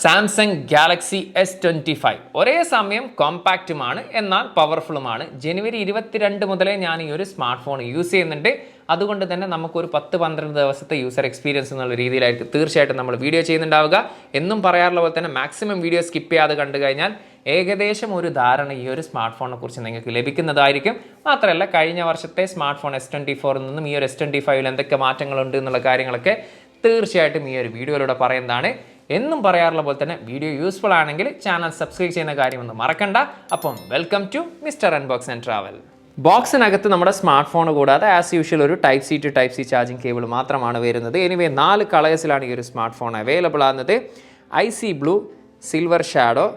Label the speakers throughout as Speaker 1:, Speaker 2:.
Speaker 1: Samsung Galaxy S25 ഒരേ സമയം കോമ്പാക്റ്റുമാണ് എന്നാൽ പവർഫുള്ളുമാണ്. ജനുവരി 22 മുതലേ ഞാൻ ഈ ഒരു സ്മാർട്ട് ഫോൺ യൂസ് ചെയ്യുന്നുണ്ട്. അതുകൊണ്ട് തന്നെ നമുക്കൊരു 10-12 ദിവസത്തെ യൂസർ എക്സ്പീരിയൻസ് എന്നുള്ള രീതിയിലായിരിക്കും തീർച്ചയായിട്ടും നമ്മൾ വീഡിയോ ചെയ്യുന്നുണ്ടാവുക. എന്നും പറയാറുള്ള പോലെ തന്നെ മാക്സിമം വീഡിയോ സ്കിപ്പ് ചെയ്യാതെ കണ്ടു കഴിഞ്ഞാൽ ഏകദേശം ഒരു ധാരണ ഈ ഒരു സ്മാർട്ട് ഫോണിനെ കുറിച്ച് നിങ്ങൾക്ക് ലഭിക്കുന്നതായിരിക്കും. മാത്രമല്ല കഴിഞ്ഞ വർഷത്തെ സ്മാർട്ട് ഫോൺ S24 നിന്നും ഈ ഒരു S25 എന്തൊക്കെ മാറ്റങ്ങളുണ്ട് എന്നുള്ള കാര്യങ്ങളൊക്കെ തീർച്ചയായിട്ടും ഈ ഒരു വീഡിയോയിലൂടെ പറയുന്നതാണ്. എന്നും പറയാറുള്ള പോലെ തന്നെ വീഡിയോ യൂസ്ഫുൾ ആണെങ്കിൽ ചാനൽ സബ്സ്ക്രൈബ് ചെയ്യുന്ന കാര്യമൊന്നും മറക്കണ്ട. അപ്പം welcome to mister unbox and travel. ബോക്സിനകത്ത് നമ്മുടെ സ്മാർട്ട് ഫോൺ കൂടാതെ ആസ് യൂഷ്വൽ ഒരു type C to type C charging cable മാത്രമാണ് വരുന്നത്. എനിവേ 4 കളേഴ്സിലാണ് ഈ ഒരു സ്മാർട്ട് ഫോൺ അവൈലബിൾ ആകുന്നത്. Icy blue, silver shadow,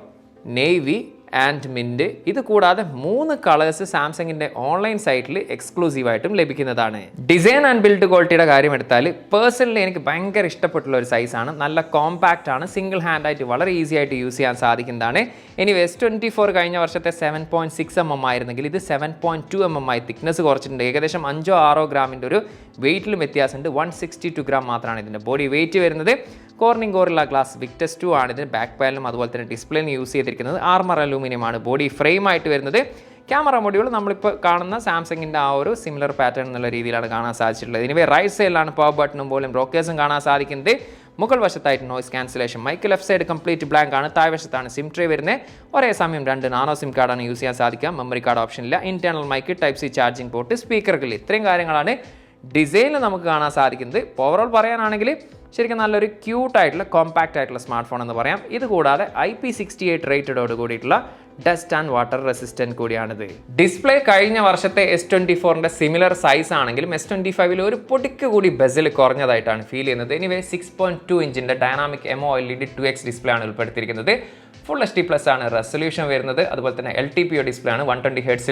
Speaker 1: navy and mint. ഇത് കൂടാതെ 3 കളേഴ്സ് സാംസങ്ങിൻ്റെ ഓൺലൈൻ സൈറ്റിൽ എക്സ്ക്ലൂസീവായിട്ടും ലഭിക്കുന്നതാണ്. ഡിസൈൻ ആൻഡ് ബിൽഡ് ക്വാളിറ്റിയുടെ കാര്യം എടുത്താൽ പേഴ്സണലി എനിക്ക് ഭയങ്കര ഇഷ്ടപ്പെട്ടുള്ള ഒരു സൈസാണ്. നല്ല കോമ്പാക്റ്റ് ആണ്, സിംഗിൾ ഹാൻഡായിട്ട് വളരെ ഈസി ആയിട്ട് യൂസ് ചെയ്യാൻ സാധിക്കുന്നതാണ്. ഇനി S24 കഴിഞ്ഞ വർഷത്തെ 7.6 mm ആയിരുന്നെങ്കിൽ ഇത് 7.2 mm ആയി തിക്നെസ് കുറച്ചിട്ടുണ്ട്. ഏകദേശം 5-6 ഗ്രാമിൻ്റെ ഒരു വെയിറ്റിലും വ്യത്യാസമുണ്ട്. 162 ഗ്രാം മാത്രമാണ് ഇതിൻ്റെ ബോഡി വെയിറ്റ് വരുന്നത്. കോർണിംഗ് ഗോറില്ല ഗ്ലാസ് വിക്ടസ് 2 ആണ് ഇതിന് ബാക്ക് പാനലും അതുപോലെ തന്നെ ഡിസ്പ്ലേയും യൂസ് ചെയ്തിരിക്കുന്നത്. ആർമർ അലൂമിനിയമാണ് ബോഡി ഫ്രെയിം ആയിട്ട് വരുന്നത്. ക്യാമറ മൊഡ്യൂൾ നമ്മളിപ്പോൾ കാണുന്ന സാംസങ്ങിൻ്റെ ആ ഒരു സിമിലർ പാറ്റേൺ എന്നുള്ള രീതിയിലാണ് കാണാൻ സാധിച്ചിട്ടുള്ളത്. ഇനിവേ റൈറ്റ് സൈഡിലാണ് പവർ ബട്ടണും പോലും റോക്കേഴ്സും കാണാൻ സാധിക്കുന്നത്. മുകൾ വശത്തായിട്ട് noise cancellation mic, left side complete blank ആണ്. താഴ്വശത്താണ് സിം ട്രേ വരുന്നത്. ഒരേ സമയം 2 നാനോ സിം കാർഡാണ് യൂസ് ചെയ്യാൻ സാധിക്കുക. മെമ്മറി കാർഡ് ഓപ്ഷൻ ഇല്ല. Internal mic, type C charging port, സ്പീക്കറുകൾ, ഇത്രയും കാര്യങ്ങളാണ് ഡിസൈനിൽ നമുക്ക് കാണാൻ സാധിക്കുന്നത്. ഓവറോൾ പറയാനാണെങ്കിൽ ശരിക്കും നല്ലൊരു ക്യൂട്ടായിട്ടുള്ള കോമ്പാക്റ്റ് ആയിട്ടുള്ള സ്മാർട്ട് ഫോൺ എന്ന് പറയാം. ഇത് കൂടാതെ IP68 റേറ്റഡോട് കൂടിയിട്ടുള്ള ഡസ്റ്റ് ആൻഡ് വാട്ടർ റെസിസ്റ്റൻറ്റ് കൂടിയാണിത്. ഡിസ്പ്ലേ കഴിഞ്ഞ വർഷത്തെ S24 സിമിലർ സൈസ് ആണെങ്കിലും S25 ഒരു പൊടിക്ക് കൂടി ബെസിൽ കുറഞ്ഞതായിട്ടാണ് ഫീൽ ചെയ്യുന്നത്. എനിവേ 6.2 ഇഞ്ചിൻ്റെ ഡൈനാമിക് AMOLED 2X ഡിസ്പ്ലേ ആണ് ഉൾപ്പെടുത്തിയിരിക്കുന്നത്. ഫുൾ HD+ ആണ് റെസൊല്യൂഷൻ വരുന്നത്. അതുപോലെ തന്നെ LTPO ഡിസ്പ്ലേ ആണ് 120 Hz.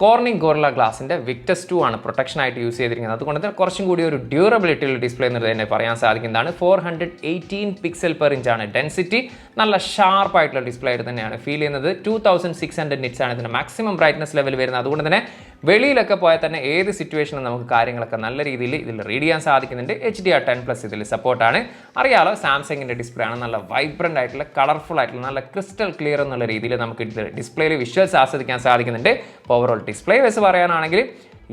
Speaker 1: കോർണിംഗ് ഗോറില്ല ഗ്ലാസിൻ്റെ വിക്ടസ് 2 ആണ് പ്രൊട്ടക്ഷൻ ആയിട്ട് യൂസ് ചെയ്തിരിക്കുന്നത്. അതുകൊണ്ട് തന്നെ കുറച്ചും കൂടി ഒരു ഡ്യൂറബിലിറ്റി ഉള്ള ഡിസ്പ്ലേ എന്ന് തന്നെ പറയാൻ സാധിക്കുന്നതാണ്. 418 പിക്സൽ പെർ ഇഞ്ച് ആണ് ഡെൻസിറ്റി. നല്ല ഷാർപ്പ് ആയിട്ടുള്ള ഡിസ്പ്ലേ ആയിട്ട് തന്നെയാണ് ഫീൽ ചെയ്യുന്നത്. 2600 നിറ്റ്സ് ആണ് ഇതിൻ്റെ മാക്സിമം ബ്രൈറ്റ്നസ് ലെവൽ വരുന്നത്. അതുകൊണ്ട് തന്നെ വെളിയിലൊക്കെ പോയാൽ തന്നെ ഏത് സിറ്റുവേഷനിലും നമുക്ക് കാര്യങ്ങളൊക്കെ നല്ല രീതിയിൽ ഇതിൽ റീഡ് ചെയ്യാൻ സാധിക്കുന്നുണ്ട്. HDR10+ ഇതിൽ സപ്പോർട്ടാണ്. അറിയാലോ സാംസങ്ങിൻ്റെ ഡിസ്പ്ലേ ആണ്. നല്ല വൈബ്രൻ്റ് ആയിട്ടുള്ള കളർഫുൾ ആയിട്ടുള്ള നല്ല ക്രിസ്റ്റൽ ക്ലിയർ എന്നുള്ള രീതിയിൽ നമുക്ക് ഡിസ്പ്ലേയിൽ വിഷ്വൽസ് ആസ്വദിക്കാൻ സാധിക്കുന്നുണ്ട്. ഓവറോൾ ഡിസ്പ്ലേ വെച്ച് പറയാനാണെങ്കിൽ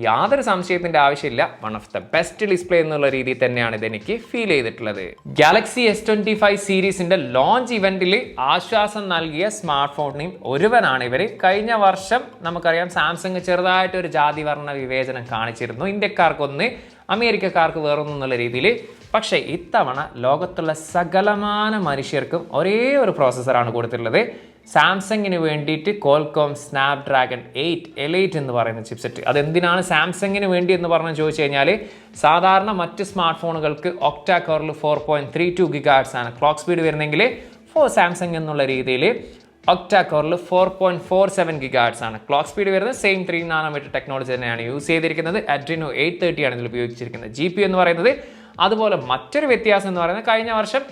Speaker 1: യാതൊരു സംശയത്തിൻ്റെ ആവശ്യമില്ല. One of the best display എന്നുള്ള രീതിയിൽ തന്നെയാണ് ഇതെനിക്ക് ഫീൽ ചെയ്തിട്ടുള്ളത്. ഗാലക്സി S25 സീരീസിൻ്റെ ലോഞ്ച് ഇവൻറ്റിൽ ആശ്വാസം നൽകിയ സ്മാർട്ട് ഫോണിൽ ഒരുവനാണ് ഇവർ. കഴിഞ്ഞ വർഷം നമുക്കറിയാം സാംസങ് ചെറുതായിട്ട് ഒരു ജാതി വർണ്ണ വിവേചനം കാണിച്ചിരുന്നു. ഇന്ത്യക്കാർക്കൊന്ന്, അമേരിക്കക്കാർക്ക് വേറൊന്നുള്ള രീതിയിൽ. പക്ഷേ ഇത്തവണ ലോകത്തുള്ള സകലമാന മനുഷ്യർക്കും ഒരേ ഒരു പ്രോസസ്സറാണ് കൊടുത്തിട്ടുള്ളത്. സാംസങ്ങിന് വേണ്ടിയിട്ട് കോൾകോം സ്നാപ്ഡ്രാഗൺ 8 Elite എന്ന് പറയുന്ന ചിപ്സെറ്റ്. അതെന്തിനാണ് സാംസങ്ങിന് വേണ്ടി എന്ന് പറഞ്ഞു ചോദിച്ചു കഴിഞ്ഞാൽ സാധാരണ മറ്റ് സ്മാർട്ട് ഫോണുകൾക്ക് ഒക്ടാ കോറിൽ 4.32 GHz ആണ് ക്ലോക്ക് സ്പീഡ് വരുന്നെങ്കിൽ സാംസങ് എന്നുള്ള രീതിയിൽ ഒക്ടാ കോറിൽ 4.47 GHz ആണ് ക്ലോക്ക് സ്പീഡ് വരുന്നത്. സെയിം 3 nm ടെക്നോളജി തന്നെയാണ് യൂസ് ചെയ്തിരിക്കുന്നത്. Adreno 830 ആണ് ഇതിൽ ഉപയോഗിച്ചിരിക്കുന്നത് GPU എന്ന് പറയുന്നത്. അതുപോലെ മറ്റൊരു വ്യത്യാസം എന്ന് പറയുന്നത് കഴിഞ്ഞ വർഷം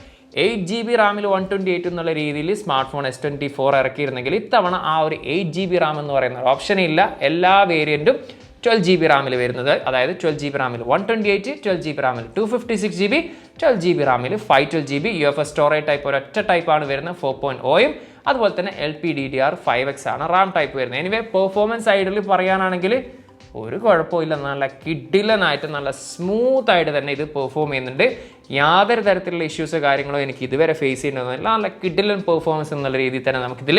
Speaker 1: 8GB റാമിൽ 128 എന്നുള്ള രീതിയിൽ സ്മാർട്ട് ഫോൺ S24 ഇറക്കിയിരുന്നെങ്കിൽ ഇത്തവണ ആ ഒരു 8GB റാം എന്ന് പറയുന്ന ഓപ്ഷൻ ഇല്ല. എല്ലാ വേരിയൻറ്റും 12GB റാമിൽ വരുന്നത്. അതായത് 12GB റാമിൽ 128, 12GB റാമിൽ 256GB, 12GB റാമിൽ 512GB. UFS storage type ഒരൊറ്റ ടൈപ്പാണ് വരുന്നത് 4.0. അതുപോലെ തന്നെ LPDDR5X ആണ് റാം ടൈപ്പ് വരുന്നത്. എനിവേ പെർഫോമൻസ് സൈഡിൽ പറയാനാണെങ്കിൽ ഒരു കുഴപ്പമില്ല. നല്ല കിഡിലനായിട്ട് നല്ല സ്മൂത്ത് ആയിട്ട് തന്നെ ഇത് പെർഫോം ചെയ്യുന്നുണ്ട്. യാതൊരു തരത്തിലുള്ള ഇഷ്യൂസോ കാര്യങ്ങളോ എനിക്ക് ഇതുവരെ ഫേസ് ചെയ്യേണ്ടതൊന്നുമില്ല. നല്ല കിഡിലൻ പെർഫോമൻസ് എന്നുള്ള രീതിയിൽ തന്നെ നമുക്കിതിൽ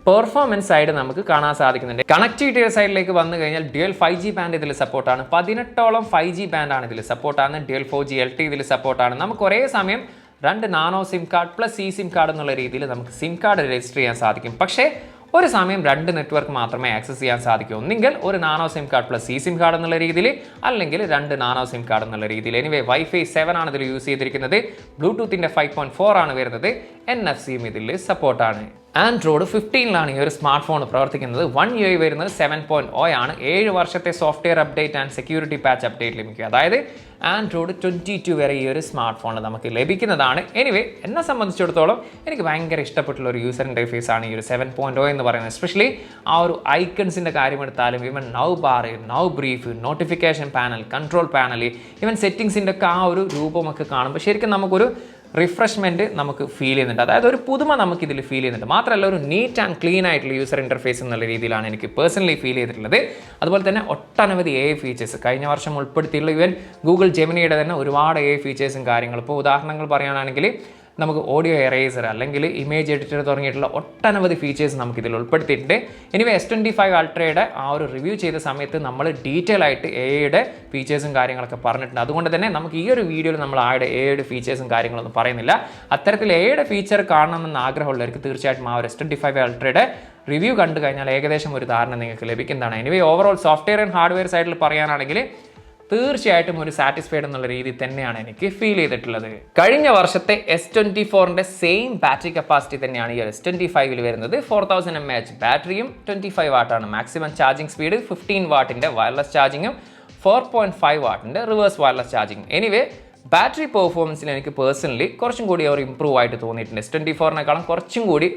Speaker 1: പെർഫോമൻസ് സൈഡ് നമുക്ക് കാണാൻ സാധിക്കുന്നുണ്ട്. കണക്ടിവിറ്റിയുടെ സൈഡിലേക്ക് വന്നു കഴിഞ്ഞാൽ ഡ്യുവൽ 5G ബാൻഡ് ഇതിൽ സപ്പോർട്ടാണ്. 18ഓളം 5G ബാൻഡാണ് ഇതിൽ സപ്പോർട്ടാണ്. ഡ്യുവൽ 4G LT ഇതിൽ സപ്പോർട്ടാണ്. നമുക്ക് ഒരേ സമയം 2 നാനോ സിം കാർഡ് പ്ലസ് ഈ സിം കാർഡ് എന്നുള്ള രീതിയിൽ നമുക്ക് സിം കാർഡ് രജിസ്റ്റർ ചെയ്യാൻ സാധിക്കും. പക്ഷേ ഒരു സമയം 2 നെറ്റ്വർക്ക് മാത്രമേ ആക്സസ് ചെയ്യാൻ സാധിക്കൂ. ഒന്നെങ്കിൽ ഒരു നാനോ സിം കാർഡ് പ്ലസ് ഈ സിം കാർഡ് എന്നുള്ള രീതിയിൽ, അല്ലെങ്കിൽ 2 നാനോ സിം കാർഡ് എന്നുള്ള രീതിയിൽ. എനിവേ Wi-Fi 7 ആണ് ഇതിൽ യൂസ് ചെയ്തിരിക്കുന്നത്. ബ്ലൂടൂത്തിൻ്റെ 5.4 ആണ് വരുന്നത്. NFC-യും ഇതിൽ സപ്പോർട്ടാണ്. ആൻഡ്രോയിഡ് 15ലാണ് ഈ ഒരു സ്മാർട്ട് ഫോൺ പ്രവർത്തിക്കുന്നത്. 1 UI വരുന്നത് 7.0 ആണ്. 7 വർഷത്തെ software update and security patch update ലഭിക്കുക. അതായത് ആൻഡ്രോയിഡ് 22 വരെ ഈ ഒരു സ്മാർട്ട് ഫോൺ നമുക്ക് ലഭിക്കുന്നതാണ്. എനിവേ എന്നെ സംബന്ധിച്ചിടത്തോളം എനിക്ക് ഭയങ്കര ഇഷ്ടപ്പെട്ടുള്ള ഒരു യൂസർ ഇൻ്റർഫേസ് ആണ് ഈ ഒരു 7.0 എന്ന് പറയുന്നത്. എസ്പെഷ്യലി ആ ഒരു ഐക്കൺസിൻ്റെ കാര്യമെടുത്താലും ഇവൻ now bar, now brief, notification panel, control panel, ഇവൻ സെറ്റിംഗ്സിൻ്റെ ഒക്കെ ആ ഒരു രൂപമൊക്കെ കാണുമ്പോൾ ശരിക്കും നമുക്കൊരു റിഫ്രഷ്മെൻറ്റ് നമുക്ക് ഫീൽ ചെയ്യുന്നുണ്ട്. അതായത് ഒരു പുതുമ നമുക്കിതിൽ ഫീൽ ചെയ്യുന്നുണ്ട്. മാത്രമല്ല ഒരു നീറ്റ് ആൻഡ് ക്ലീൻ ആയിട്ടുള്ള യൂസർ ഇൻ്റർഫേസ് എന്നുള്ള രീതിയിലാണ് എനിക്ക് പേഴ്സണലി ഫീൽ ചെയ്തിട്ടുള്ളത്. അതുപോലെ തന്നെ ഒട്ടനവധി AI ഫീച്ചേഴ്സ് കഴിഞ്ഞ വർഷം ഉൾപ്പെടുത്തിയിട്ടുള്ള ഈവൻ ഗൂഗിൾ ജെമിനിയുടെ തന്നെ ഒരുപാട് AI ഫീച്ചേഴ്സും കാര്യങ്ങളും. ഇപ്പോൾ ഉദാഹരണങ്ങൾ പറയുകയാണെങ്കിൽ നമുക്ക് ഓഡിയോ എറേസർ അല്ലെങ്കിൽ ഇമേജ് എഡിറ്റർ തുടങ്ങിയിട്ടുള്ള ഒട്ടനവധി ഫീച്ചേഴ്സ് നമുക്കിതിൽ ഉൾപ്പെടുത്തിയിട്ടുണ്ട്. എനിവേ S25 അൾട്രയുടെ ആ ഒരു റിവ്യൂ ചെയ്ത സമയത്ത് നമ്മൾ ഡീറ്റെയിൽ ആയിട്ട് AI ഫീച്ചേഴ്സും കാര്യങ്ങളൊക്കെ പറഞ്ഞിട്ടുണ്ട്. അതുകൊണ്ട് തന്നെ നമുക്ക് ഈ ഒരു വീഡിയോയിൽ നമ്മൾ AI ഫീച്ചേഴ്സും കാര്യങ്ങളൊന്നും പറയുന്നില്ല. അത്തരത്തിൽ AI ഫീച്ചർ കാണണമെന്ന് ആഗ്രഹമുള്ളവർക്ക് തീർച്ചയായിട്ടും ആ ഒരു S25 അൾട്രയുടെ റിവ്യൂ കണ്ടു കഴിഞ്ഞാൽ ഏകദേശം ഒരു ധാരണ നിങ്ങൾക്ക് ലഭിക്കുന്നതാണ്. Anyway overall software and hardware സൈഡിൽ പറയുകയാണെങ്കിൽ തീർച്ചയായിട്ടും ഒരു സാറ്റിസ്ഫൈഡ് എന്നുള്ള രീതിയിൽ തന്നെയാണ് എനിക്ക് ഫീൽ ചെയ്തിട്ടുള്ളത്. കഴിഞ്ഞ വർഷത്തെ S24ന്റെ സെയിം ബാറ്ററി കപ്പാസിറ്റി തന്നെയാണ് ഈ S25 വരുന്നത്. 4000 mAh ബാറ്ററിയും 25 വാട്ടാണ് മാക്സിമം ചാർജിങ് സ്പീഡ്. 15 വാട്ടിന്റെ വയർലെസ് ചാർജിങ്ങും 4.5 വാട്ടിന്റെ റിവേഴ്സ് വയർലെസ് ചാർജിങ്ങും. എനിവേ ബാറ്ററി പെർഫോമൻസിൽ എനിക്ക് പേഴ്സണലി കുറച്ചും കൂടി ഒരു ഇമ്പ്രൂവ് ആയിട്ട് തോന്നിയിട്ടുണ്ട്. S24നേക്കാളും കുറച്ചും കൂടി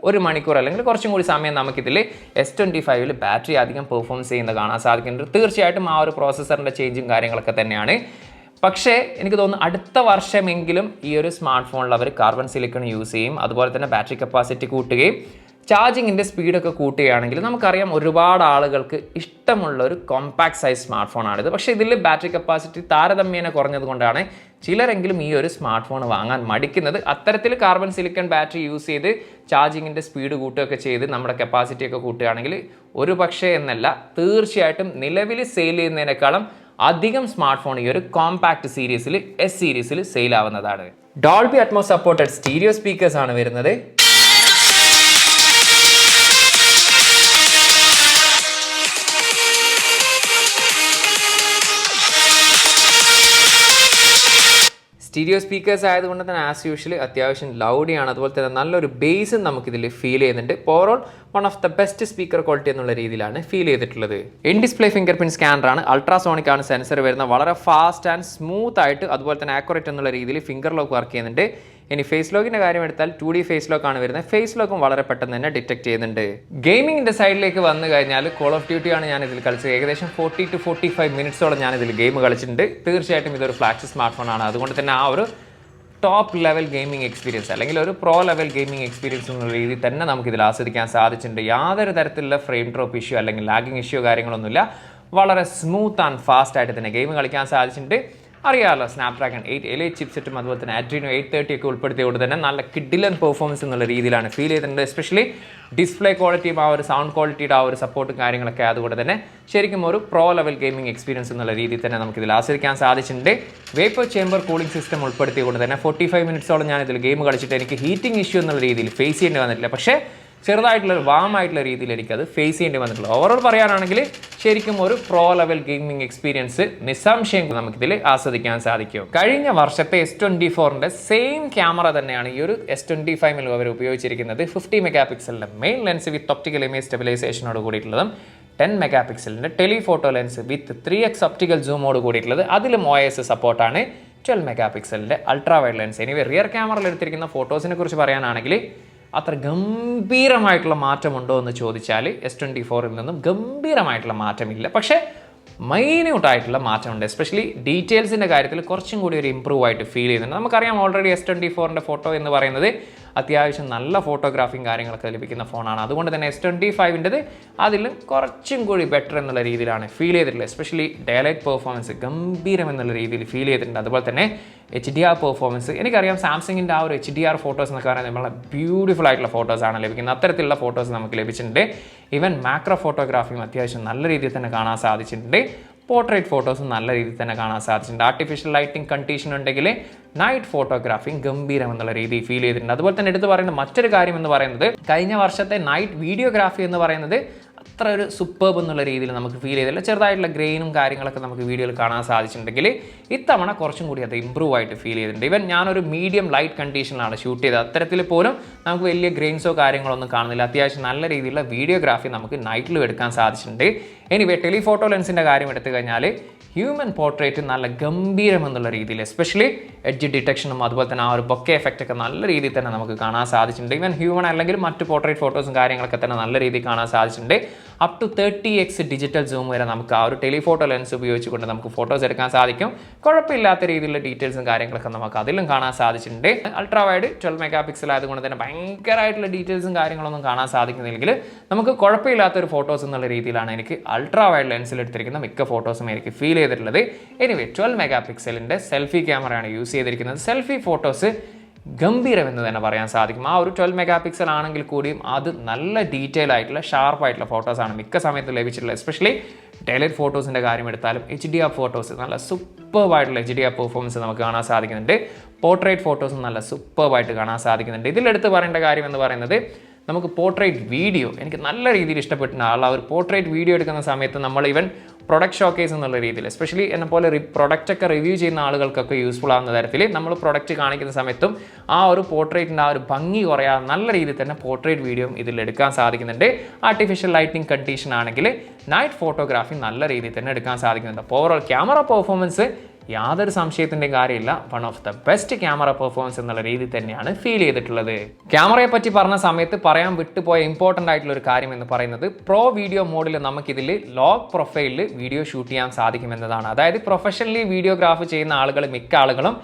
Speaker 1: ഒരു മണിക്കൂർ അല്ലെങ്കിൽ കുറച്ചും കൂടി സമയം നമുക്കിതിൽ S25 ബാറ്ററി അധികം പെർഫോമൻസ് ചെയ്യുന്നത് കാണാൻ സാധിക്കുന്നുണ്ട്. തീർച്ചയായിട്ടും ആ ഒരു പ്രോസസ്സറിൻ്റെ ചേഞ്ചും കാര്യങ്ങളൊക്കെ തന്നെയാണ്. പക്ഷേ എനിക്ക് തോന്നുന്നു അടുത്ത വർഷമെങ്കിലും ഈ ഒരു സ്മാർട്ട് ഫോണിൽ അവർ കാർബൺ സിലിക്കൺ യൂസ് ചെയ്യും. അതുപോലെ തന്നെ ബാറ്ററി കപ്പാസിറ്റി കൂട്ടുകയും ചാർജിങ്ങിൻ്റെ സ്പീഡൊക്കെ കൂട്ടുകയാണെങ്കിൽ നമുക്കറിയാം ഒരുപാട് ആളുകൾക്ക് ഇഷ്ടമുള്ള ഒരു കോമ്പാക്ട് സൈസ് സ്മാർട്ട് ഫോണാണിത്. പക്ഷേ ഇതിൽ ബാറ്ററി കപ്പാസിറ്റി താരതമ്യേന കുറഞ്ഞതുകൊണ്ടാണ് ചിലരെങ്കിലും ഈ ഒരു സ്മാർട്ട് ഫോൺ വാങ്ങാൻ മടിക്കുന്നത്. അത്തരത്തിൽ കാർബൺ സിലിക്കൺ ബാറ്ററി യൂസ് ചെയ്ത് ചാർജിങ്ങിൻ്റെ സ്പീഡ് കൂട്ടുകയൊക്കെ ചെയ്ത് നമ്മുടെ കപ്പാസിറ്റിയൊക്കെ കൂട്ടുകയാണെങ്കിൽ ഒരു പക്ഷേ എന്നല്ല തീർച്ചയായിട്ടും നിലവിൽ സെയിൽ ചെയ്യുന്നതിനേക്കാളും അധികം സ്മാർട്ട് ഫോൺ ഈ ഒരു കോമ്പാക്ട് സീരീസിൽ S സീരീസിൽ സെയിൽ ആവുന്നതാണ്. Dolby Atmos supported stereo speakers ആണ് വരുന്നത്. സ്റ്റീരിയോ സ്പീക്കേഴ്സ് ആയതുകൊണ്ട് തന്നെ ആസ് യൂഷ്വൽ അത്യാവശ്യം ലൗഡിയാണ്. അതുപോലെ തന്നെ നല്ലൊരു ബേസും നമുക്കിതിൽ ഫീൽ ചെയ്യുന്നുണ്ട്. Overall one of the best speaker quality എന്നുള്ള രീതിയിലാണ് ഫീൽ ചെയ്തിട്ടുള്ളത്. ഇൻ ഡിസ്പ്ലേ ഫിംഗർ പ്രിന്റ് സ്കാനറാണ്. അൾട്രാസോണിക് ആണ് സെൻസർ വരുന്നത്. വളരെ ഫാസ്റ്റ് ആൻഡ് സ്മൂത്ത് ആയിട്ട് അതുപോലെ തന്നെ ആക്യുറേറ്റ് എന്നുള്ള രീതിയിൽ ഫിംഗർ ലോക്ക് വർക്ക് ചെയ്യുന്നുണ്ട്. ഇനി ഫേസ് ലോക്കിൻ്റെ കാര്യം എടുത്താൽ 2D ഫേസ് ലോക്ക് ആണ് വരുന്നത്. ഫേസ് ലോക്കും വളരെ പെട്ടെന്ന് തന്നെ ഡിറ്റക്ട് ചെയ്യുന്നുണ്ട്. ഗെയിമിങ്ങിൻ്റെ സൈഡിലേക്ക് വന്നു കഴിഞ്ഞാൽ കോൾ ഓഫ് ഡ്യൂട്ടി ആണ് ഞാൻ ഇതിൽ കളിച്ചത്. ഏകദേശം 40 to 45 മിനിറ്റ്സോളം ഞാൻ ഇതിൽ ഗെയിം കളിച്ചിട്ടുണ്ട്. തീർച്ചയായിട്ടും ഇതൊരു ഫ്ലാഗ്ഷിപ്പ് സ്മാർട്ട് ഫോൺ ആണ്. അതുകൊണ്ട് തന്നെ ആ ഒരു ടോപ്പ് ലെവൽ ഗെയിമിംഗ് എക്സ്പീരിയൻസ് അല്ലെങ്കിൽ ഒരു പ്രോ ലെവൽ ഗെയിമിംഗ് എക്സ്പീരിയൻസ് എന്നുള്ള രീതിയിൽ തന്നെ നമുക്കിതിൽ ആസ്വദിക്കാൻ സാധിച്ചിട്ടുണ്ട്. യാതൊരു തരത്തിലുള്ള ഫ്രെയിം ഡ്രോപ്പ് ഇഷ്യൂ അല്ലെങ്കിൽ ലാഗിങ് ഇഷ്യൂ കാര്യങ്ങളൊന്നുമില്ല. വളരെ സ്മൂത്ത് ആൻഡ് ഫാസ്റ്റ് ആയിട്ട് തന്നെ ഗെയിം കളിക്കാൻ സാധിച്ചിട്ടുണ്ട്. അറിയാമല്ലോ സ്നാപ്ഡ്രാഗൺ 8 Elite ചിപ്സെറ്റും അതുപോലെ തന്നെ Adreno 830 ഒക്കെ ഉൾപ്പെടുത്തിയതുകൊണ്ട് തന്നെ നല്ല കിഡിലൻ പെർഫോമൻസ് എന്നുള്ള രീതിയിലാണ് ഫീൽ ചെയ്തിട്ടുണ്ട്. എസ്പെഷ്യലി ഡിസ്പ്ലേ ക്വാളിറ്റിയും ആ ഒരു സൗണ്ട് ക്വാളിറ്റിയുടെ ആ ഒരു സപ്പോർട്ടും കാര്യങ്ങളൊക്കെ അതുകൊണ്ട് തന്നെ ശരിക്കും ഒരു പ്രോ ലെവൽ ഗെയിമിംഗ് എക്സ്പീരിയൻസ് എന്നുള്ള രീതിയിൽ തന്നെ നമുക്കിതിൽ ആസ്വദിക്കാൻ സാധിച്ചിട്ടുണ്ട്. വേപ്പർ ചേമ്പർ കൂളിംഗ് സിസ്റ്റം ഉൾപ്പെടുത്തിയതുകൊണ്ട് തന്നെ 45 മിനിറ്റ്സോളം ഞാൻ ഇതിൽ ഗെയിം കളിച്ചിട്ട് എനിക്ക് ഹീറ്റിംഗ് ഇഷ്യൂ എന്നുള്ള രീതിയിൽ ഫേസ് ചെയ്യേണ്ടി വന്നിട്ടില്ല. പക്ഷേ ചെറുതായിട്ടുള്ള വാം ആയിട്ടുള്ള രീതിയിൽ എനിക്കത് ഫേസ് ചെയ്യേണ്ടി വന്നിട്ടുള്ളൂ. ഓവറോൾ പറയുകയാണെങ്കിൽ ശരിക്കും ഒരു പ്രോ ലെവൽ ഗെയിമിംഗ് എക്സ്പീരിയൻസ് നിസ്സംശയം നമുക്കിതിൽ ആസ്വദിക്കാൻ സാധിക്കും. കഴിഞ്ഞ വർഷത്തെ S24ന്റെ സെയിം ക്യാമറ തന്നെയാണ് ഈ ഒരു S25 അവർ ഉപയോഗിച്ചിരിക്കുന്നത്. 50 മെഗാ പിക്സലിൻ്റെ main lens with optical image സ്റ്റെബിലൈസേഷനോട് കൂടിയിട്ടുള്ളതും 10 മെഗാ പിക്സലിൻ്റെ telephoto lens with 3x optical സൂമോട് കൂടിയിട്ടുള്ളത്. അതിലും OIS സപ്പോർട്ടാണ്. 12 മെഗാ പിക്സലിൻ്റെ ultra wide lens. Anyway rear ക്യാമറയിൽ എടുത്തിരിക്കുന്ന ഫോട്ടോസിനെ കുറിച്ച് പറയാനാണെങ്കിൽ അത്ര ഗംഭീരമായിട്ടുള്ള മാറ്റമുണ്ടോ എന്ന് ചോദിച്ചാൽ S24ൽ നിന്നും ഗംഭീരമായിട്ടുള്ള മാറ്റമില്ല. പക്ഷേ മൈന്യൂട്ടായിട്ടുള്ള മാറ്റമുണ്ട്. എസ്പെഷ്യലി ഡീറ്റെയിൽസിൻ്റെ കാര്യത്തിൽ കുറച്ചും കൂടി ഒരു ഇമ്പ്രൂവ് ആയിട്ട് ഫീൽ ചെയ്യുന്നുണ്ട്. നമുക്കറിയാം ഓൾറെഡി S24ൻ്റെ ഫോട്ടോ എന്ന് പറയുന്നത് അത്യാവശ്യം നല്ല ഫോട്ടോഗ്രാഫിയും കാര്യങ്ങളൊക്കെ ലഭിക്കുന്ന ഫോണാണ്. അതുകൊണ്ട് തന്നെ S25ൻ്റെത് അതിലും കുറച്ചും കൂടി ബെറ്റർ എന്നുള്ള രീതിയിലാണ് ഫീൽ ചെയ്തിട്ടുള്ളത്. എസ്പെഷ്യലി ഡയലൈറ്റ് പെർഫോമൻസ് ഗംഭീരം എന്നുള്ള രീതിയിൽ ഫീൽ ചെയ്തിട്ടുണ്ട്. അതുപോലെ തന്നെ HDR പെർഫോമൻസ് എനിക്കറിയാം സാംസങ്ങിൻ്റെ ആ ഒരു HDR ഫോട്ടോസ് എന്നൊക്കെ പറയുന്നത് നമ്മളെ ബ്യൂട്ടിഫുൾ ആയിട്ടുള്ള ഫോട്ടോസാണ് ലഭിക്കുന്നത്. അത്തരത്തിലുള്ള ഫോട്ടോസ് നമുക്ക് ലഭിച്ചിട്ടുണ്ട്. ഈവൻ മാക്രോ ഫോട്ടോഗ്രാഫിയും അത്യാവശ്യം നല്ല രീതിയിൽ തന്നെ കാണാൻ സാധിച്ചിട്ടുണ്ട്. പോർട്രേറ്റ് ഫോട്ടോസും നല്ല രീതിയിൽ തന്നെ കാണാൻ സാധിച്ചിട്ടുണ്ട്. ആർട്ടിഫിഷ്യൽ ലൈറ്റിംഗ് കണ്ടീഷൻ ഉണ്ടെങ്കിൽ നൈറ്റ് ഫോട്ടോഗ്രാഫിയും ഗംഭീരം എന്നുള്ള രീതിയിൽ ഫീൽ ചെയ്തിട്ടുണ്ട്. അതുപോലെ തന്നെ എടുത്ത് പറയുന്ന മറ്റൊരു കാര്യം എന്ന് പറയുന്നത് കഴിഞ്ഞ വർഷത്തെ നൈറ്റ് വീഡിയോഗ്രാഫി എന്ന് പറയുന്നത് അത്ര ഒരു സൂപ്പർബ് എന്നുള്ള രീതിയിൽ നമുക്ക് ഫീൽ ചെയ്തില്ല. ചെറുതായിട്ടുള്ള ഗ്രെയിനും കാര്യങ്ങളൊക്കെ നമുക്ക് വീഡിയോയിൽ കാണാൻ സാധിച്ചിട്ടുണ്ടെങ്കിൽ ഇത്തവണ കുറച്ചും കൂടി അത് ഇമ്പ്രൂവ് ആയിട്ട് ഫീൽ ചെയ്തിട്ടുണ്ട്. ഈവൻ ഞാനൊരു മീഡിയം ലൈറ്റ് കണ്ടീഷനിലാണ് ഷൂട്ട് ചെയ്തത്. അത്തരത്തിൽ പോലും നമുക്ക് വലിയ ഗ്രെയിൻസോ കാര്യങ്ങളൊന്നും കാണുന്നില്ല. അത്യാവശ്യം നല്ല രീതിയിലുള്ള വീഡിയോഗ്രാഫി നമുക്ക് നൈറ്റിലും എടുക്കാൻ സാധിച്ചിട്ടുണ്ട്. എനിവേ ടെലിഫോട്ടോ ലെൻസിൻ്റെ കാര്യം എടുത്തു കഴിഞ്ഞാൽ ഹ്യൂമൻ പോർട്രേറ്റ് നല്ല ഗംഭീരം എന്നുള്ള രീതിയിൽ എസ്പെഷ്യലി എഡ്ജ് ഡിറ്റക്ഷനും അതുപോലെ തന്നെ ആ ഒരു ബൊക്കെ എഫക്റ്റ് ഒക്കെ നല്ല രീതിയിൽ തന്നെ നമുക്ക് കാണാൻ സാധിച്ചിട്ടുണ്ട്. ഈവൻ ഹ്യൂമൻ അല്ലെങ്കിൽ മറ്റ് പോർട്രേറ്റ് ഫോട്ടോസും കാര്യങ്ങളൊക്കെ തന്നെ നല്ല രീതിയിൽ കാണാൻ സാധിച്ചിട്ടുണ്ട്. Up to 30x digital zoom വരെ നമുക്ക് ആ ഒരു ടെലിഫോട്ടോ ലെൻസ് ഉപയോഗിച്ചുകൊണ്ട് നമുക്ക് ഫോട്ടോസ് എടുക്കാൻ സാധിക്കും. കുഴപ്പമില്ലാത്ത രീതിയിലുള്ള ഡീറ്റെയിൽസും കാര്യങ്ങളൊക്കെ നമുക്ക് അതിലും കാണാൻ സാധിച്ചിട്ടുണ്ട്. അൾട്രാ വൈഡ് 12 മെഗാ പിക്സൽ ആയതുകൊണ്ട് തന്നെ ഭയങ്കരമായിട്ടുള്ള ഡീറ്റെയിൽസും കാര്യങ്ങളൊന്നും കാണാൻ സാധിക്കുന്നില്ലെങ്കിൽ നമുക്ക് കുഴപ്പമില്ലാത്തൊരു ഫോട്ടോസ് എന്നുള്ള രീതിയിലാണ് എനിക്ക് അൾട്രാ വൈഡ് ലെൻസിൽ എടുത്തിരിക്കുന്ന മിക്ക ഫോട്ടോസും എനിക്ക് ഫീൽ ചെയ്തിട്ടുള്ളത്. എനിവേ 12 മെഗാ പിക്സലിൻ്റെ സെൽഫി ക്യാമറയാണ് യൂസ് ചെയ്തിരിക്കുന്നത്. സെൽഫി ഫോട്ടോസ് ഗംഭീരം എന്ന് തന്നെ പറയാൻ സാധിക്കും. ആ ഒരു 12 മെഗാ പിക്സൽ ആണെങ്കിൽ കൂടിയും അത് നല്ല ഡീറ്റെയിൽ ആയിട്ടുള്ള ഷാർപ്പായിട്ടുള്ള ഫോട്ടോസാണ് മിക്ക സമയത്ത് ലഭിച്ചിട്ടുള്ളത്. എസ്പെഷ്യലി ഡെയിലി ഫോട്ടോസിൻ്റെ കാര്യം എടുത്താലും HDR ഫോട്ടോസ് നല്ല സൂപ്പർബായിട്ടുള്ള HDR പെർഫോമൻസ് നമുക്ക് കാണാൻ സാധിക്കുന്നുണ്ട്. പോർട്രേറ്റ് ഫോട്ടോസും നല്ല സൂപ്പർബായിട്ട് കാണാൻ സാധിക്കുന്നുണ്ട്. ഇതിലെടുത്ത് പറയേണ്ട കാര്യം എന്ന് പറയുന്നത് നമുക്ക് പോർട്രേറ്റ് വീഡിയോ എനിക്ക് നല്ല രീതിയിൽ ഇഷ്ടപ്പെട്ടിട്ടുണ്ട്. ആ ഒരു പോർട്രേറ്റ് വീഡിയോ എടുക്കുന്ന സമയത്ത് നമ്മൾ ഈവൻ പ്രൊഡക്റ്റ് ഷോക്കേസ് എന്നുള്ള രീതിയിൽ എസ്പെഷ്യലി എന്നെ പോലെ പ്രൊഡക്റ്റൊക്കെ റിവ്യൂ ചെയ്യുന്ന ആളുകൾക്കൊക്കെ യൂസ്ഫുൾ ആവുന്ന തരത്തിൽ നമ്മൾ പ്രൊഡക്റ്റ് കാണിക്കുന്ന സമയത്തും ആ ഒരു പോർട്രേറ്റിൻ്റെ ആ ഒരു ഭംഗി കുറയാതെ നല്ല രീതിയിൽ തന്നെ പോർട്രേറ്റ് വീഡിയോ ഇതിൽ എടുക്കാൻ സാധിക്കുന്നുണ്ട്. ആർട്ടിഫിഷ്യൽ ലൈറ്റിംഗ് കണ്ടീഷൻ ആണെങ്കിൽ നൈറ്റ് ഫോട്ടോഗ്രാഫി നല്ല രീതിയിൽ തന്നെ എടുക്കാൻ സാധിക്കുന്നുണ്ട്. അപ്പോൾ ഓവറോൾ ക്യാമറ പെർഫോമൻസ് യാതൊരു സംശയത്തിൻ്റെയും കാര്യമില്ല, one of the best camera performance എന്നുള്ള രീതിയിൽ തന്നെയാണ് ഫീൽ ചെയ്തിട്ടുള്ളത്. ക്യാമറയെ പറ്റി പറഞ്ഞ സമയത്ത് പറയാൻ വിട്ടുപോയ ഇമ്പോർട്ടൻ്റ് ആയിട്ടുള്ള ഒരു കാര്യം എന്ന് പറയുന്നത് പ്രോ വീഡിയോ മോഡിൽ നമുക്കിതിൽ ലോഗ് പ്രൊഫൈലിൽ വീഡിയോ ഷൂട്ട് ചെയ്യാൻ സാധിക്കുമെന്നതാണ്. അതായത് പ്രൊഫഷണലി വീഡിയോഗ്രാഫ് ചെയ്യുന്ന ആളുകൾ മിക്ക ആളുകളും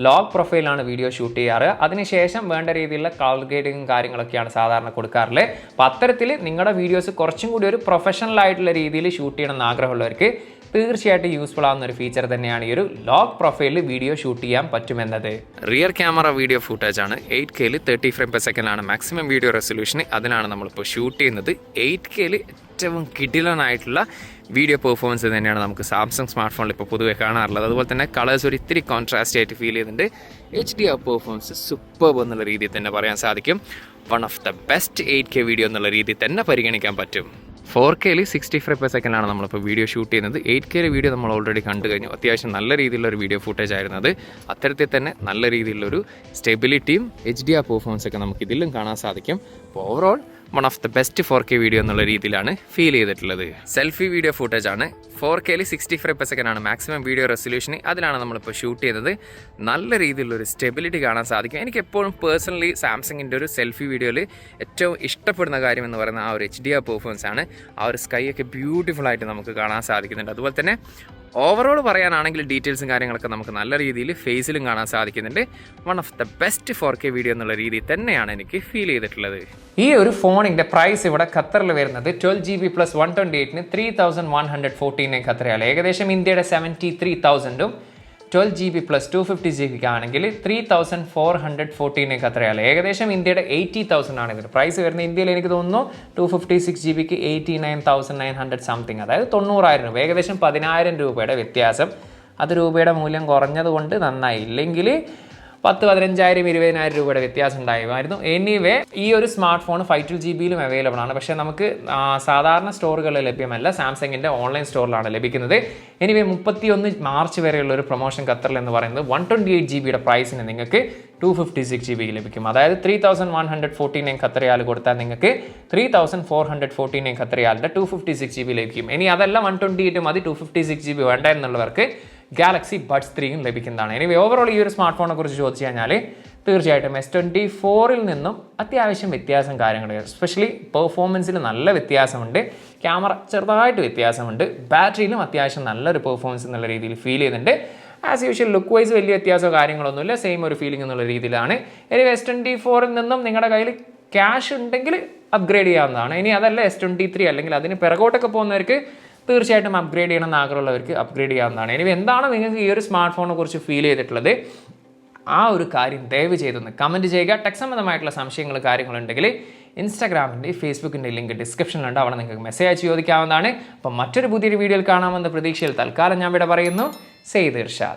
Speaker 1: ലോഗ് പ്രൊഫൈലാണ് വീഡിയോ ഷൂട്ട് ചെയ്യാറ്. അതിനുശേഷം വേണ്ട രീതിയിലുള്ള കളർ ഗ്രേഡിങ്ങും കാര്യങ്ങളൊക്കെയാണ് സാധാരണ കൊടുക്കാറുള്ളത്. അപ്പോൾ അത്തരത്തിൽ നിങ്ങളുടെ വീഡിയോസ് കുറച്ചും കൂടി ഒരു പ്രൊഫഷണൽ ആയിട്ടുള്ള രീതിയിൽ ഷൂട്ട് ചെയ്യണമെന്ന് ആഗ്രഹമുള്ളവർക്ക് തീർച്ചയായിട്ടും യൂസ്ഫുൾ ആവുന്ന ഒരു ഫീച്ചർ തന്നെയാണ് ഈ ഒരു ലോഗ് പ്രൊഫൈലിൽ വീഡിയോ ഷൂട്ട് ചെയ്യാൻ പറ്റുമെന്നത്. റിയർ ക്യാമറ വീഡിയോ ഫുട്ടേജ് ആണ് 8K 30 ഫ്രെയിം പെർ സെക്കൻഡ് ആണ് മാക്സിമം വീഡിയോ റെസൊല്യൂഷൻ. അതിനാണ് നമ്മളിപ്പോൾ ഷൂട്ട് ചെയ്യുന്നത്. 8K ഏറ്റവും കിടിലനായിട്ടുള്ള വീഡിയോ പെർഫോമൻസ് തന്നെയാണ് നമുക്ക് സാംസങ് സ്മാർട്ട് ഫോണിൽ ഇപ്പോൾ പൊതുവെ കാണാറുള്ളത്. അതുപോലെ തന്നെ കളേഴ്സ് ഒരു ഇത്തിരി കോൺട്രാസ്റ്റ് ആയിട്ട് ഫീൽ ചെയ്യുന്നുണ്ട്. HDR പെർഫോമൻസ് സൂപ്പർബ് എന്നുള്ള രീതിയിൽ തന്നെ പറയാൻ സാധിക്കും. One of the best 8K video എന്നുള്ള രീതിയിൽ തന്നെ പരിഗണിക്കാൻ പറ്റും. 4K 60 ഫ്രെയിം പെർ സെക്കൻഡ് ആണ് നമ്മളിപ്പോൾ വീഡിയോ ഷൂട്ട് ചെയ്യുന്നത്. 8K വീഡിയോ നമ്മൾ ഓൾറെഡി കണ്ടു കഴിഞ്ഞു. അത്യാവശ്യം നല്ല രീതിയിലുള്ള ഒരു വീഡിയോ ഫുട്ടേജ് ആയിരുന്നു അത്. അത്തരത്തിൽ തന്നെ നല്ല രീതിയിലുള്ളൊരു സ്റ്റെബിലിറ്റിയും HDR പെർഫോമൻസ് ഒക്കെ നമുക്ക് ഇതിലും കാണാൻ സാധിക്കും. അപ്പോൾ overall one of the best 4K video എന്നുള്ള രീതിയിലാണ് ഫീൽ ചെയ്തിട്ടുള്ളത്. സെൽഫി വീഡിയോ ഫുട്ടേജ് ആണ് 4K 60 ഫ്രെയിം പെർ സെക്കൻഡ് ആണ് മാക്സിമം വീഡിയോ റെസൊല്യൂഷൻ. അതിലാണ് നമ്മളിപ്പോൾ ഷൂട്ട് ചെയ്തത്. നല്ല രീതിയിലുള്ളൊരു സ്റ്റെബിലിറ്റി കാണാൻ സാധിക്കും. എനിക്ക് എപ്പോഴും പേഴ്സണലി സാംസങ്ങിൻ്റെ ഒരു സെൽഫി വീഡിയോയിൽ ഏറ്റവും ഇഷ്ടപ്പെടുന്ന കാര്യം എന്ന് പറയുന്ന ആ ഒരു HDR പെർഫോമൻസ് ആണ്. ആ ഒരു സ്കൈ ഒക്കെ ബ്യൂട്ടിഫുൾ ആയിട്ട് നമുക്ക് കാണാൻ സാധിക്കുന്നുണ്ട്. അതുപോലെ തന്നെ ഓവറോൾ പറയാനാണെങ്കിൽ ഡീറ്റെയിൽസും കാര്യങ്ങളൊക്കെ നമുക്ക് നല്ല രീതിയിൽ ഫേസിലും കാണാൻ സാധിക്കുന്നുണ്ട്. One of the best 4K video എന്നുള്ള രീതിയിൽ തന്നെയാണ് എനിക്ക് ഫീൽ ചെയ്തിട്ടുള്ളത്. ഈ ഒരു ഫോണിൻ്റെ പ്രൈസ് ഇവിടെ ഖത്തറിൽ വരുന്നത് 12GB + 128-ന് 3114 ഖത്തറിയാണ്. ഏകദേശം ഇന്ത്യയുടെ 73,000-ഉം 12GB + 250GB ആണെങ്കിൽ 3414 ഖത്തറിയാണ്. ഏകദേശം ഇന്ത്യയുടെ 80,000 ആണ് ഇതിന് പ്രൈസ് വരുന്നത്. ഇന്ത്യയിൽ എനിക്ക് തോന്നുന്നു 256GBക്ക് 89,900 സംതിങ്, അതായത് 90,000 രൂപ, ഏകദേശം 10,000 രൂപയുടെ വ്യത്യാസം. അത് രൂപയുടെ മൂല്യം കുറഞ്ഞതുകൊണ്ട് നന്നായി, ഇല്ലെങ്കിൽ 10,000, 15,000, 20,000 രൂപയുടെ വ്യത്യാസം ഉണ്ടായിരുന്നു. എനിവേ ഈ ഒരു സ്മാർട്ട് ഫോൺ 512GB അവൈലബിൾ ആണ്. പക്ഷേ നമുക്ക് സാധാരണ സ്റ്റോറുകളിൽ ലഭ്യമല്ല, സാംസങ്ങിൻ്റെ ഓൺലൈൻ സ്റ്റോറിലാണ് ലഭിക്കുന്നത്. എനിവേ 31 മാർച്ച് വരെയുള്ള ഒരു പ്രൊമോഷൻ ഖത്തറിൽ എന്ന് പറയുന്നത് 128GBയുടെ പ്രൈസിന് നിങ്ങൾക്ക് 256GB ലഭിക്കും. അതായത് 3114 ഖത്തറിയാൽ കൊടുത്താൽ നിങ്ങൾക്ക് 3414 ഖത്തറിയാലിൻ്റെ 256GB ലഭിക്കും. ഇനി അതല്ല 128 മതി, 256GB വേണ്ട എന്നുള്ളവർക്ക് ഗാലക്സി ബഡ്സ് 3 ലഭിക്കുന്നതാണ്. ഇനി ഓവറോൾ ഈ ഒരു സ്മാർട്ട് ഫോണിനെ കുറിച്ച് ചോദിച്ചു കഴിഞ്ഞാൽ തീർച്ചയായിട്ടും S24 നിന്നും അത്യാവശ്യം വ്യത്യാസം കാര്യങ്ങൾ, എസ്പെഷ്യലി പെർഫോമൻസിൽ നല്ല വ്യത്യാസമുണ്ട്, ക്യാമറ ചെറുതായിട്ട് വ്യത്യാസമുണ്ട്, ബാറ്ററിയിലും അത്യാവശ്യം നല്ലൊരു പെർഫോമൻസ് എന്നുള്ള രീതിയിൽ ഫീൽ ചെയ്യുന്നുണ്ട്. ആസ് യൂഷ്വൽ ലുക്ക് വൈസ് വലിയ വ്യത്യാസമോ കാര്യങ്ങളൊന്നുമില്ല, സെയിം ഒരു ഫീലിംഗ് എന്നുള്ള രീതിയിലാണ്. ഇനി S24 നിന്നും നിങ്ങളുടെ കയ്യിൽ ക്യാഷ് ഉണ്ടെങ്കിൽ അപ്ഗ്രേഡ് ചെയ്യാവുന്നതാണ്. ഇനി അതല്ല S23 അല്ലെങ്കിൽ അതിന് പിറകോട്ടൊക്കെ പോകുന്നവർക്ക് തീർച്ചയായിട്ടും അപ്ഗ്രേഡ് ചെയ്യണമെന്ന് ആഗ്രഹമുള്ളവർക്ക് അപ്ഗ്രേഡ് ചെയ്യാവുന്നതാണ്. ഇനി എന്താണ് നിങ്ങൾക്ക് ഈ ഒരു സ്മാർട്ട് ഫോണിനെ കുറിച്ച് ഫീൽ ചെയ്തിട്ടുള്ളത്, ആ ഒരു കാര്യം ദയവ് ചെയ്തൊന്ന് കമൻറ്റ് ചെയ്യുക. ടെക് സംബന്ധമായിട്ടുള്ള സംശയങ്ങൾ കാര്യങ്ങളുണ്ടെങ്കിൽ ഇൻസ്റ്റാഗ്രാമിൻ്റെ ഫേസ്ബുക്കിൻ്റെ ലിങ്ക് ഡിസ്ക്രിപ്ഷനിലുണ്ട്, അവിടെ നിങ്ങൾക്ക് മെസ്സേജ് അയച്ച് ചോദിക്കാവുന്നതാണ്. അപ്പം മറ്റൊരു പുതിയൊരു വീഡിയോയിൽ കാണാമെന്ന പ്രതീക്ഷയിൽ തൽക്കാലം ഞാൻ ഇവിടെ പറയുന്നു. സെയ്ദ് ഇർഷാദ്.